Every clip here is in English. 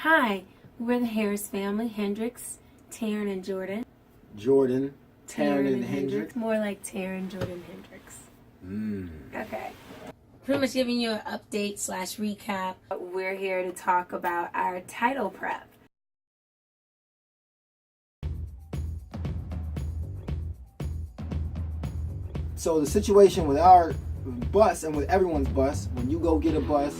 Hi, we're the Harris family, Hendricks, Taryn and Jordan. Jordan, Taryn and Hendricks. More like Taryn, Jordan, Hendricks. Okay. Pretty much giving you an update / recap. We're here to talk about our title prep. So the situation with our bus and with everyone's bus, when you go get a bus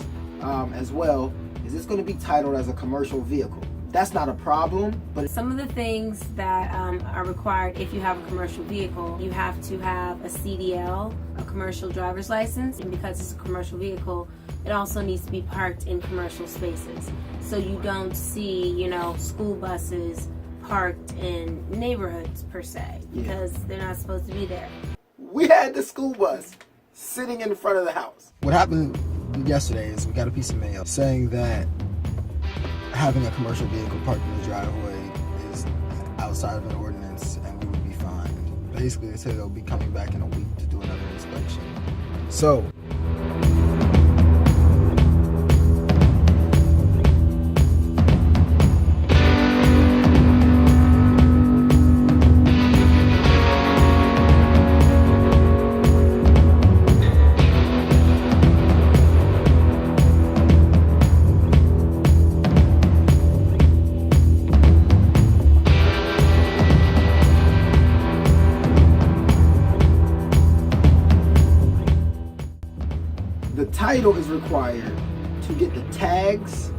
as well, is it's going to be titled as a commercial vehicle. That's not a problem, but Some of the things that are required if you have a commercial vehicle, you have to have a CDL, a commercial driver's license, and because it's a commercial vehicle, it also needs to be parked in commercial spaces. So you don't see, school buses parked in neighborhoods per se, because they're not supposed to be there. We had the school bus sitting in front of the house. What happened yesterday is we got a piece of mail saying that having a commercial vehicle parked in the driveway is outside of an ordinance and we would be fined. Basically, they said they'll be coming back in a week to do another inspection. So, the title is required to get the tags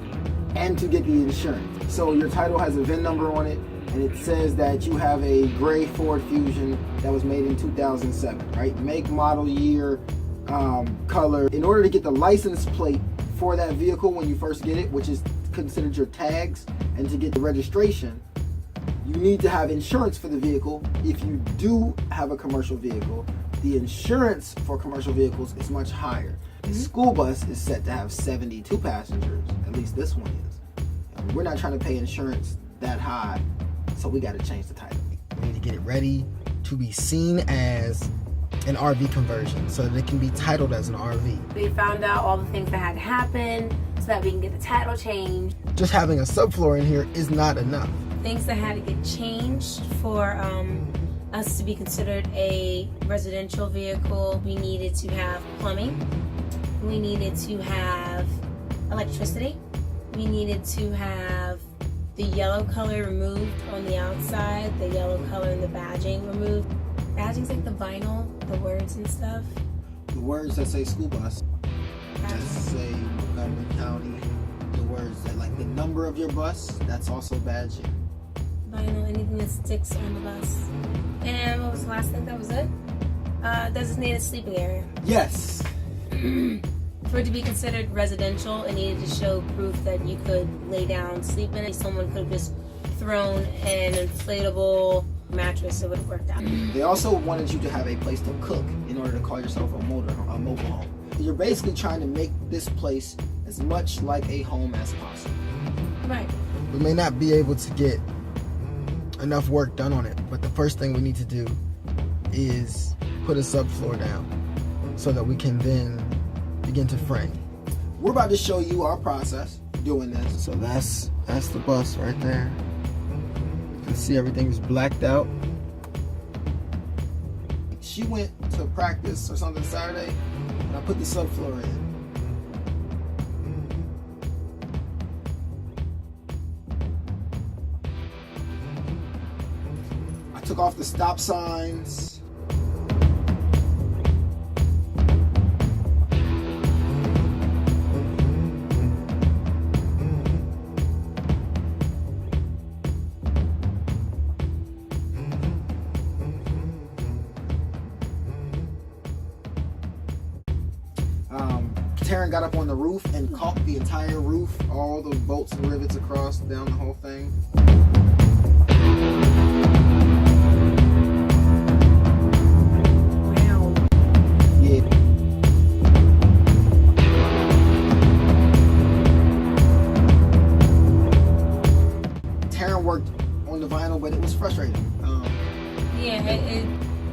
and to get the insurance. So your title has a VIN number on it, and it says that you have a gray Ford Fusion that was made in 2007, right? Make, model, year, color. In order to get the license plate for that vehicle when you first get it, which is considered your tags, and to get the registration, you need to have insurance for the vehicle. If you do have a commercial vehicle, the insurance for commercial vehicles is much higher. The school bus is set to have 72 passengers, at least this one is. And we're not trying to pay insurance that high, so we got to change the title. We need to get it ready to be seen as an RV conversion so that it can be titled as an RV. We found out all the things that had to happen so that we can get the title changed. Just having a subfloor in here is not enough. Things that had to get changed for us to be considered a residential vehicle. We needed to have plumbing. We needed to have electricity. We needed to have the yellow color removed on the outside, the yellow color and the badging removed. Badging's like the vinyl, the words and stuff. The words that say school bus, just say Montgomery County. The words that, like the number of your bus, that's also badging. Vinyl, anything that sticks on the bus. And what was the last thing? That was it? Designated sleeping area. Yes. For it to be considered residential, it needed to show proof that you could lay down, sleep in it. Someone could have just thrown an inflatable mattress, it would have worked out. They also wanted you to have a place to cook in order to call yourself a mobile home. You're basically trying to make this place as much like a home as possible. Right. We may not be able to get enough work done on it, but the first thing we need to do is put a subfloor down so that we can then begin to frame. We're about to show you our process doing this. So that's the bus right there. You can see everything's blacked out. She went to practice or something Saturday, and I put the subfloor in. I took off the stop signs. Taryn got up on the roof and caulked the entire roof, all the bolts and rivets across, down the whole thing. Wow. Yeah. Taryn worked on the vinyl, but it was frustrating.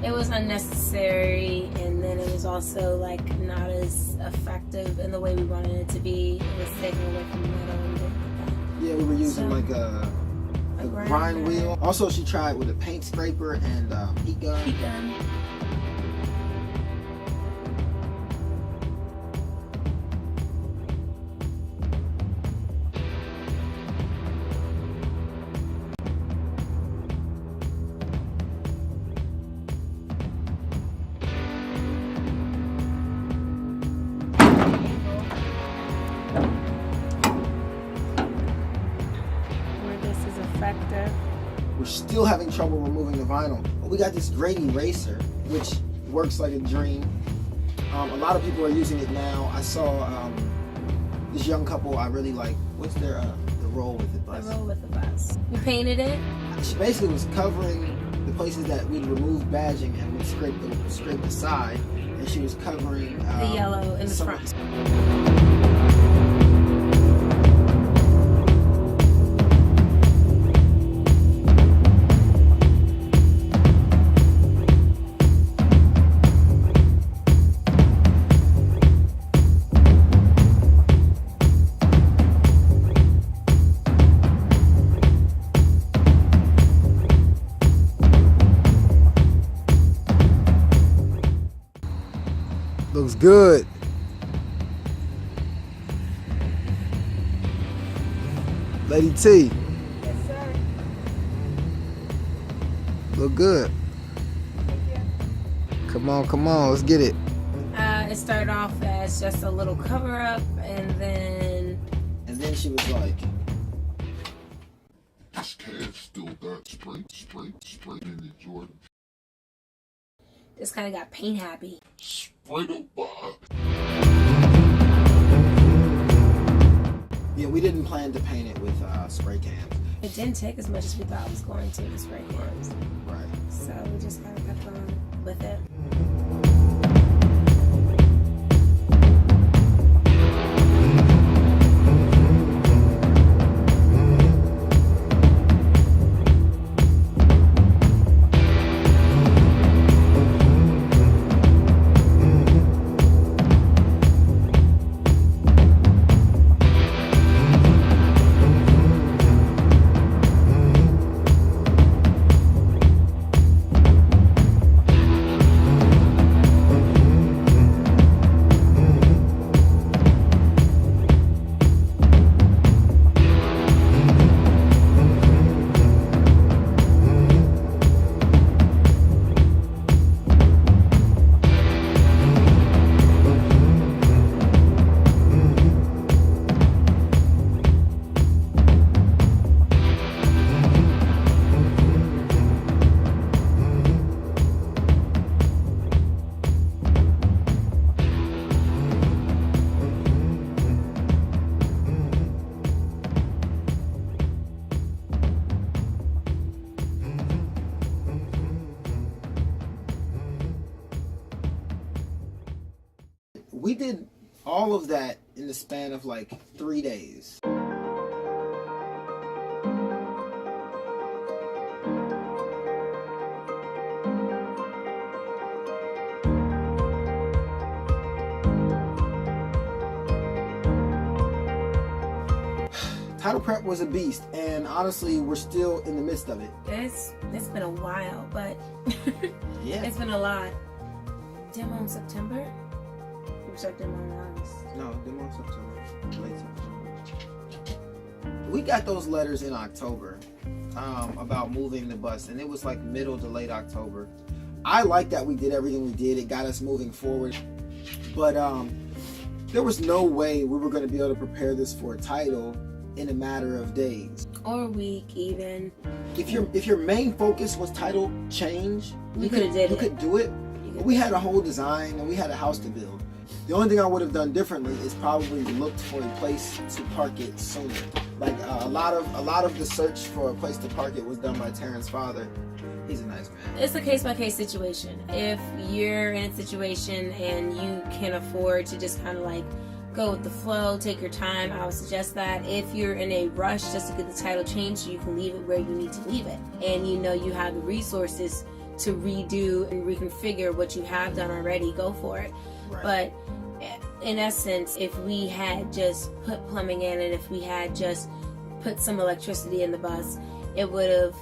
It was unnecessary, and then it was also like not as effective in the way we wanted it to be. It was taken away from the metal and everything like that. Yeah, we were using So, like a grind grinder. wheel. Also, she tried with a paint scraper and heat gun. Heat gun. Where this is effective. We're still having trouble removing the vinyl. But we got this great eraser, which works like a dream. A lot of people are using it now. I saw this young couple I really like. What's their the roll with the bus? The roll with the bus. We painted it. She basically was covering the places that we'd remove badging and would scrape the side, and she was covering The yellow in the some- front. Looks good. Lady T, Yes, sir. look good. Come on, let's get it. It started off as just a little cover up, and then And then she was like, This cat still got Taryn and Jordan. just kind of got paint happy. Spray the box. yeah, we didn't plan to paint it with spray cans. It didn't take as much as we thought it was going to, the spray cans. Right. So we just kind of kept on with it. We did all of that in the span of like 3 days. Title prep was a beast, and honestly, we're still in the midst of it. It's been a while, but Yeah. it's been a lot. Demo in September? We start demo in August. No, demo September, late September. We got those letters in October about moving the bus, and it was like middle to late October. I like that we did everything we did. It got us moving forward, but there was no way we were going to be able to prepare this for a title in a matter of days. Or a week, even. If your main focus was title change, You coulda did You it. could do it. But we had a whole design and we had a house to build. The only thing I would have done differently is probably looked for a place to park it sooner. Like a lot of the search for a place to park it was done by Taryn's father. He's a nice man. It's a case-by-case situation. If you're in a situation and you can afford to just kind of like go with the flow, take your time, I would suggest that. If you're in a rush just to get the title changed, you can leave it where you need to leave it. And you know you have the resources to redo and reconfigure what you have done already, go for it. Right. But in essence, if we had just put plumbing in and if we had just put some electricity in the bus, it would have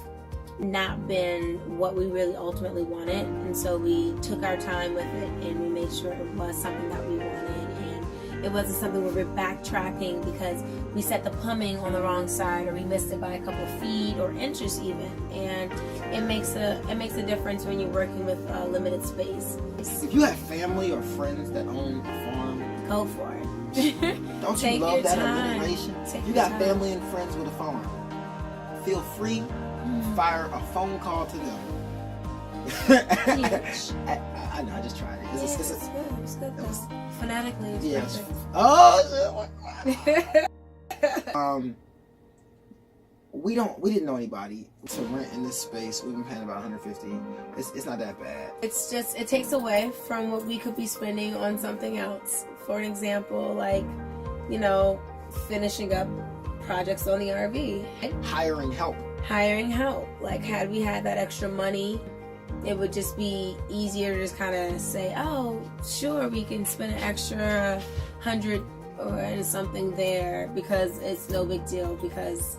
not been what we really ultimately wanted. And so we took our time with it and we made sure it was something that we wanted. And it wasn't something where we're backtracking because we set the plumbing on the wrong side or we missed it by a couple feet or inches even. And it makes a difference when you're working with limited space. If you have family or friends that own a farm, Go for it. don't Take you love your that time. alliteration? Take You your got time. family and friends with a farm. Feel free, fire a phone call to them. Huge. I know, I just tried it. Yeah, it's good. It's good though. Phonetically, it's Yes. perfect. Oh, we didn't know anybody to rent in this space. We've been paying about $150. It's not that bad. It's just, it takes away from what we could be spending on something else. For an example, like, you know, finishing up projects on the RV. Hiring help. Hiring help. Like, had we had that extra money, it would just be easier to just kind of say, oh, sure, we can spend an extra $100 or something there because it's no big deal because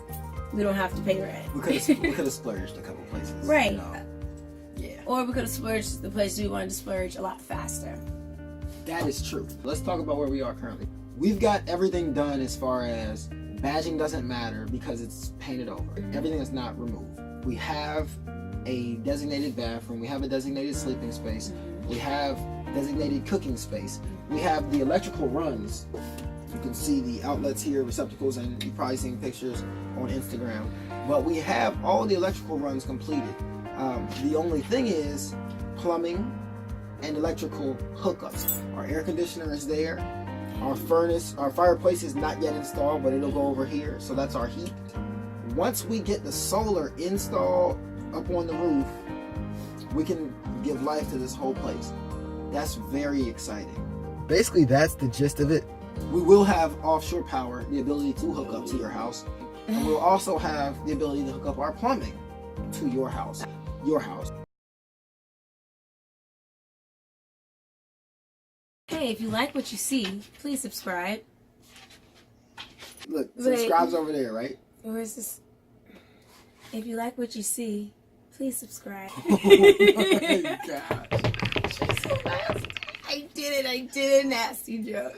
we don't have to pay rent. We could have splurged a couple places. Right. You know? Yeah. Or we could have splurged the places we wanted to splurge a lot faster. That is true. Let's talk about where we are currently. We've got everything done as far as badging doesn't matter because it's painted over. Everything is not removed. We have a designated bathroom. We have a designated sleeping space. We have designated cooking space. We have the electrical runs. You can see the outlets here, receptacles, and you've probably seen pictures on Instagram. But we have all the electrical runs completed. The only thing is plumbing and electrical hookups. Our air conditioner is there. Our furnace, our fireplace is not yet installed, but it'll go over here. So that's our heat. Once we get the solar installed up on the roof, we can give life to this whole place. That's very exciting. Basically, that's the gist of it. We will have offshore power, the ability to hook up to your house. And we'll also have the ability to hook up our plumbing to your house. Your house. Hey, if you like what you see, please subscribe. Look, Wait. subscribe's over there, right? Or is this? If you like what you see, please subscribe. Oh my gosh. So nasty. I did a nasty joke.